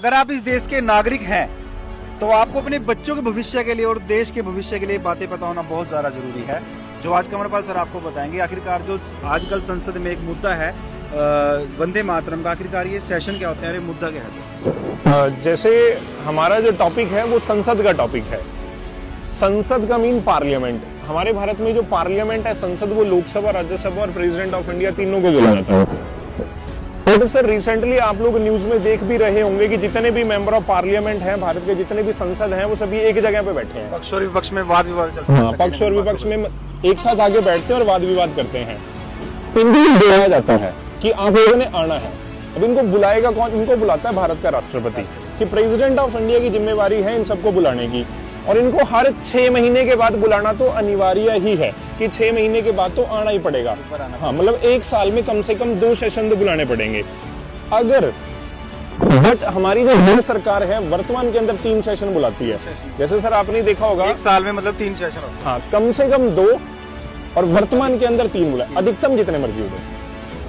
अगर आप इस देश के नागरिक हैं तो आपको अपने बच्चों के भविष्य के लिए और देश के भविष्य के लिए बातें पता होना बहुत ज़्यादा जरूरी है, जो आज कमरपाल सर आपको बताएंगे। आखिरकार जो आजकल संसद में एक मुद्दा है वंदे मातरम का, आखिरकार ये सेशन क्या होता है, ये मुद्दा क्या है सर? जैसे हमारा जो टॉपिक है वो संसद का टॉपिक है। संसद का मीन पार्लियामेंट। हमारे भारत में जो पार्लियामेंट है, संसद, वो लोकसभा, राज्यसभा और प्रेसिडेंट ऑफ इंडिया तीनों को बोला जाता है। और सर रिसेंटली आप लोग न्यूज में देख भी रहे होंगे कि जितने भी मेंबर ऑफ पार्लियामेंट हैं भारत के, जितने भी संसद हैं, वो सभी एक जगह पे बैठे हैं। पक्ष और विपक्ष में वाद विवाद चलता है। पक्ष और विपक्ष में एक साथ आगे बैठते हैं और वाद विवाद करते हैं। इनको बुलाया जाता है कि आप लोगों ने आना है। अब इनको बुलाएगा कौन? इनको बुलाता है भारत का राष्ट्रपति, कि प्रेसिडेंट ऑफ इंडिया की जिम्मेवारी है इन सबको बुलाने की। और इनको हर 6 महीने के बाद बुलाना तो अनिवार्य ही है कि 6 महीने के बाद तो आना ही पड़ेगा। हाँ, मतलब 1 साल में कम से कम 2 सेशन तो बुलाने पड़ेंगे। अगर बट हमारी जो नई सरकार है वर्तमान के अंदर 3 सेशन बुलाती है। जैसे सर आपने देखा होगा 1 साल में मतलब 3 सेशन होते हैं। हाँ, कम से कम 2 और वर्तमान के अंदर 3 बुलाए, अधिकतम जितने मर्जी हो।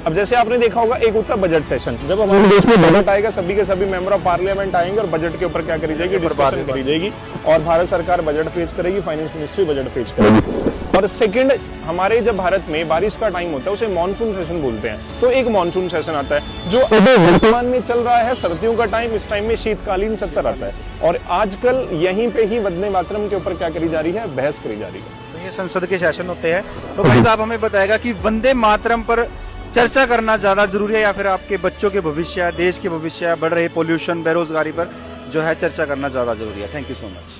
अब जैसे आपने देखा होगा एक होता है बजट सेशन। जब हमारे देश में बजट आएगा, सभी के सभी मेंबर ऑफ पार्लियामेंट आएंगे और बजट के ऊपर क्या करी जाएगी, डिस्कशन करी जाएगी और भारत सरकार बजट पेश करेगी, फाइनेंस मिनिस्ट्री बजट पेश करेगी। और सेकंड, हमारे जब भारत में बारिश का टाइम होता है उसे मानसून सेशन बोलते हैं। तो एक मानसून सेशन आता है जो अभी वर्तमान में चल रहा है, सर्दियों का टाइम, इस टाइम में शीतकालीन सत्र आता है। और आजकल यहीं पे ही वंदे मातरम के ऊपर क्या करी जा रही है, बहस करी जा रही है। तो ये संसद के सेशन होते हैं। तो भाई साहब हमें बताएगा कि वंदे मातरम पर चर्चा करना ज्यादा जरूरी है या फिर आपके बच्चों के भविष्य, देश के भविष्य, बढ़ रहे पोल्यूशन, बेरोजगारी पर जो है चर्चा करना ज्यादा जरूरी है? Thank you so much.